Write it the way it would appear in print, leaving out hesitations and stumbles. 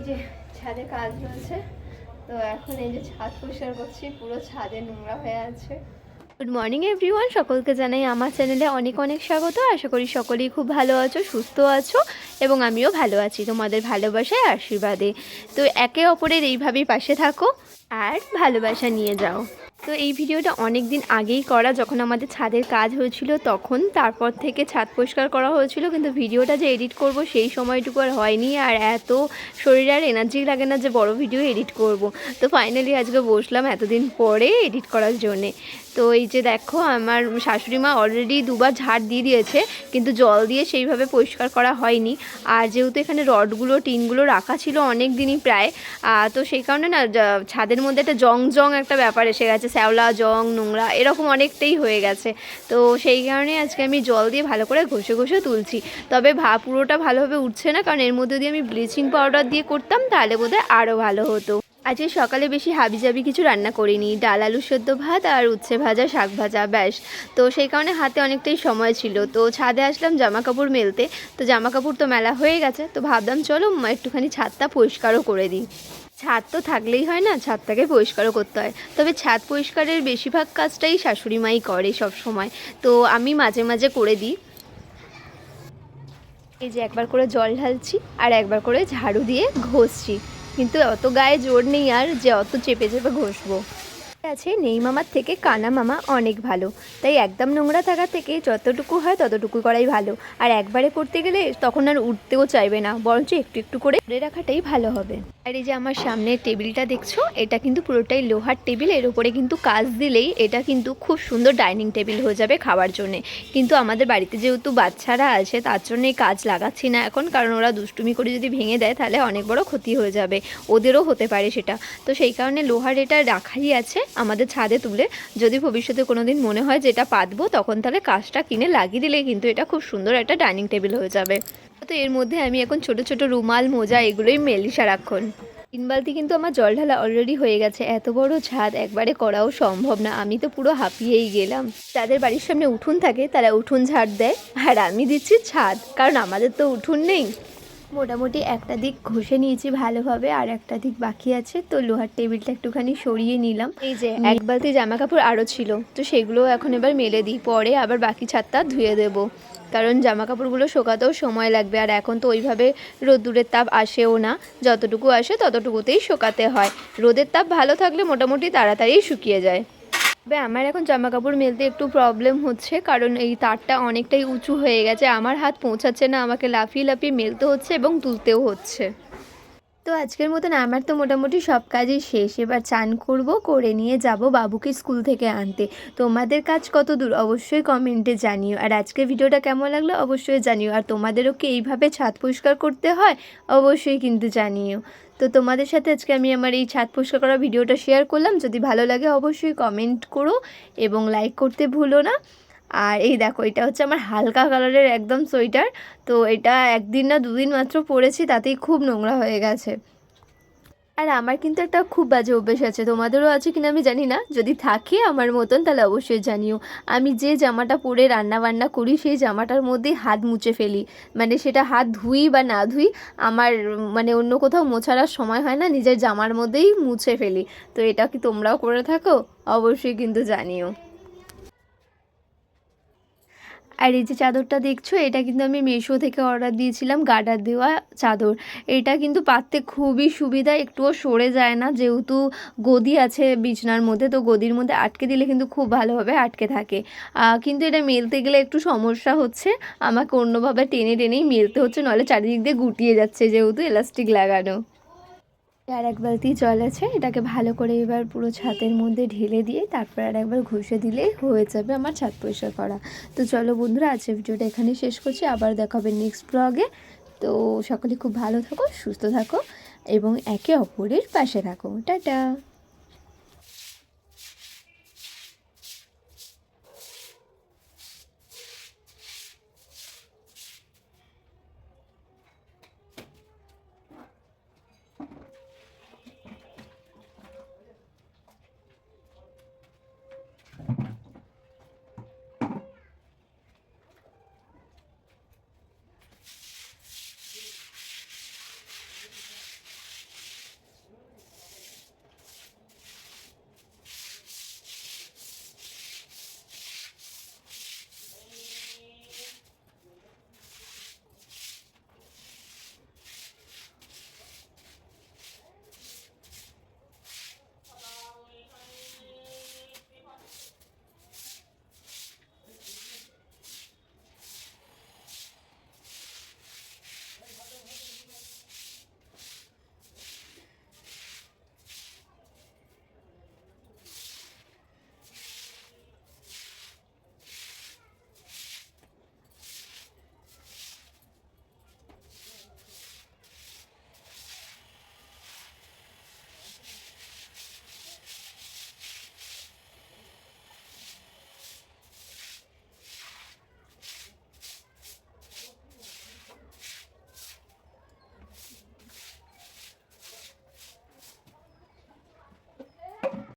যে ছাদে কাজ চলছে, তো এখন এই যে ছাদ পরিষ্কার করছি, পুরো ছাদে নোংরা হয়ে আছে। গুড মর্নিং এভরিওয়ান, সকলকে জানাই আমার চ্যানেলে অনেক অনেক স্বাগত। আশা করি সকলেই খুব ভালো আছো, সুস্থ আছো এবং আমিও ভালো আছি তোমাদের ভালোবাসায় আশীর্বাদে। তো একে অপরের এইভাবেই পাশে থাকো আর ভালোবাসা নিয়ে যাও। তো এই ভিডিওটা অনেক দিন আগেই করা, যখন আমাদের ছাদের কাজ হয়েছিল তখন, তারপর থেকে ছাদ পরিষ্কার করা হয়েছিল, কিন্তু ভিডিওটা যে এডিট করব সেই সময়টুকু আর হয়নি, আর এত শরীরে আর এনার্জি লাগে না যে বড় ভিডিও এডিট করব। তো ফাইনালি আজকে বসলাম এতদিন পরে এডিট করার জন্যে। তো এই যে দেখো, আমার শাশুড়ি মা অলরেডি দুবার ঝাড় দিয়ে দিয়েছে, কিন্তু জল দিয়ে সেইভাবে পরিষ্কার করা হয়নি। আর যেহেতু এখানে রডগুলো টিনগুলো রাখা ছিল অনেক দিনই প্রায়, তো সেই কারণে না ছাদের মধ্যে একটা জং জং একটা ব্যাপার এসে গেছে, শ্যাওলা জং নোংরা এরকম অনেকটাই হয়ে গেছে। তো সেই কারণে আজকে আমি জল দিয়ে ভালো করে ঘষে ঘষে তুলছি। তবে পুরোটা ভালোভাবে উঠছে না, কারণ এর মধ্যে দিয়ে আমি ব্লিচিং পাউডার দিয়ে করতাম তাহলে বোধহয় আরও ভালো হতো। আজকে সকালে বেশি হাবিজাবি কিছু রান্না করিনি, ডাল আলু সেদ্ধ ভাত আর উচ্ছে ভাজা শাক ভাজা ব্যাস। তো সেই কারণে হাতে অনেকটাই সময় ছিল। তো ছাদে আসলাম জামা কাপড় মেলতে, তো জামা কাপড় তো মেলা হয়ে গেছে, তো ভাবলাম চলো একটুখানি ছাদটা পরিষ্কারও করে দিই। ছাদ তো থাকলেই হয় না, ছাদটাকে পরিষ্কারও করতে হয়। তবে ছাদ পরিষ্কারের বেশিরভাগ কাজটাই শাশুড়ি মাই করে সব সময়, তো আমি মাঝে মাঝে করে দিই। এই যে একবার করে জল ঢালছি আর একবার করে ঝাড়ু দিয়ে ঘষছি, কিন্তু অত গায়ে জোর নেই আর যে অত চেপে চেপে ঘষবো। আছে নেই মামার থেকে কানা মামা অনেক ভালো, তাই একদম নোংরা থাকা থেকে যতটুকু হয় ততটুকু করাই ভালো। আর একবারে করতে গেলে তখন আর উঠতেও চাইবে না, বরঞ্চ একটু একটু করে রাখাটাই ভালো হবে। আর এই যে আমার সামনে টেবিলটা দেখছো, এটা কিন্তু পুরোটাই লোহার টেবিল, এর উপরে কিন্তু কাজ দিলেই এটা কিন্তু খুব সুন্দর ডাইনিং টেবিল হয়ে যাবে খাওয়ার জন্যে। কিন্তু আমাদের বাড়িতে যেহেতু বাচ্চারা আছে তার জন্য এই কাজ লাগাচ্ছি না এখন, কারণ ওরা দুষ্টুমি করে যদি ভেঙে দেয় তাহলে অনেক বড় ক্ষতি হয়ে যাবে, ওদেরও হতে পারে সেটা। তো সেই কারণে লোহার এটা রাখাই আছে আমাদের ছাদে তুলে, যদি ভবিষ্যতে কোনো দিন মনে হয় যে এটা পাতবো তখন তাহলে কাজটা কিনে লাগিয়ে দিলে কিন্তু এটা খুব সুন্দর একটা ডাইনিং টেবিল হয়ে যাবে। তো এর মধ্যে আমি এখন ছোট ছোট রুমাল মোজা এগুলোই মেলি সারাক্ষণ। 3 বালতি কিন্তু আমার জল ঢালা অলরেডি হয়ে গেছে। এত বড় ছাদ একবারে করাও সম্ভব না, আমি তো পুরো হাঁপিয়েই গেলাম। যাদের বাড়ির সামনে উঠোন থাকে তারা উঠোন ঝাড় দেয়, আর আমি দিচ্ছি ছাদ, কারণ আমাদের তো উঠোন নেই। মোটামুটি একটা দিক ঘষে নিয়েছি ভালোভাবে, আর একটা দিক বাকি আছে। তো লোহার টেবিলটা একটুখানি সরিয়ে নিলাম। এই যে এক বালতি জামা কাপড় আরও ছিল, তো সেগুলো এখন এবার মেলে দিই, পরে আবার বাকি ছাদটা ধুয়ে দেবো, কারণ জামা কাপড়গুলো শোকাতেও সময় লাগবে। আর এখন তো ওইভাবে রোদ্দুরের তাপ আসেও না, যতটুকু আসে ততটুকুতেই শোকাতে হয়। রোদের তাপ ভালো থাকলে মোটামুটি তাড়াতাড়ি শুকিয়ে যায়। তবে আমার এখন জামা কাপড় মেলতে একটু প্রবলেম হচ্ছে, কারণ এই তারটা অনেকটাই উঁচু হয়ে গেছে, আমার হাত পৌঁছাচ্ছে না, আমাকে লাফিয়ে লাফিয়ে মেলতে হচ্ছে এবং তুলতেও হচ্ছে। তো আজকের মতন আমার তো মোটামুটি সব কাজই শেষ, এবার চান করব, করে নিয়ে যাব বাবুকে স্কুল থেকে আনতে। তোমাদের কাজ কত দূর অবশ্যই কমেন্টে জানিও, আর আজকের ভিডিওটা কেমন লাগলো অবশ্যই জানিও, আর তোমাদেরও কি এইভাবে ছাদ পরিষ্কার করতে হয় অবশ্যই কিন্তু জানিও। তো তোমাদের সাথে আজকে আমি আমার এই ছাদ পরিষ্কার করা ভিডিওটা শেয়ার করলাম, যদি ভালো লাগে অবশ্যই কমেন্ট করো এবং লাইক করতে ভুলো না। আর এই দেখো, এটা হচ্ছে আমার হালকা কালারের একদম সোয়েটার, তো এটা একদিন না দুদিন মাত্র পরেছি, তাতেই খুব নোংরা হয়ে গেছে। আর আমার কিন্তু একটা খুব বাজে অভ্যেস আছে, তোমাদেরও আছে কিনা আমি জানি না, যদি থাকে আমার মতন তাহলে অবশ্যই জানিও। আমি যে জামাটা পরে রান্না বান্না করি সেই জামাটার মধ্যেই হাত মুছে ফেলি, মানে সেটা হাত ধুই বা না ধুই, আমার মানে অন্য কোথাও মোছার আর সময় হয় না, নিজের জামার মধ্যেই মুছে ফেলি। তো এটা কি তোমরাও করে থাকো অবশ্যই কিন্তু জানিও। আর এই যে চাদরটা দেখছো, এটা কিন্তু আমি মিশো থেকে অর্ডার দিয়েছিলাম, গার্ডার দেওয়া চাদর। এটা কিন্তু পাততে খুবই সুবিধা, একটুও সরে যায় না, যেহেতু গদি আছে বিছনার মধ্যে, তো গদির মধ্যে আটকে দিলে কিন্তু খুব ভালোভাবে আটকে থাকে। কিন্তু এটা মেলতে গেলে একটু সমস্যা হচ্ছে, আমাকে অন্যভাবে টেনে টেনেই মেলতে হচ্ছে, নাহলে চারিদিক দিয়ে গুটিয়ে যাচ্ছে যেহেতু এলাস্টিক লাগানো। আর এক বালতি জল আছে, এটাকে ভালো করে এবার পুরো ছাদের মধ্যে ঢেলে দিয়ে তারপর আর একবার ঘষে দিলেই হয়ে যাবে আমার ছাদ পরিষ্কার করা। তো চলো বন্ধুরা, আজকের ভিডিওটা এখানেই শেষ করছি, আবার দেখা হবে নেক্সট ব্লগে। তো সকলে খুব ভালো থাকো, সুস্থ থাকো এবং একে অপরের পাশে থাকো। টাটা।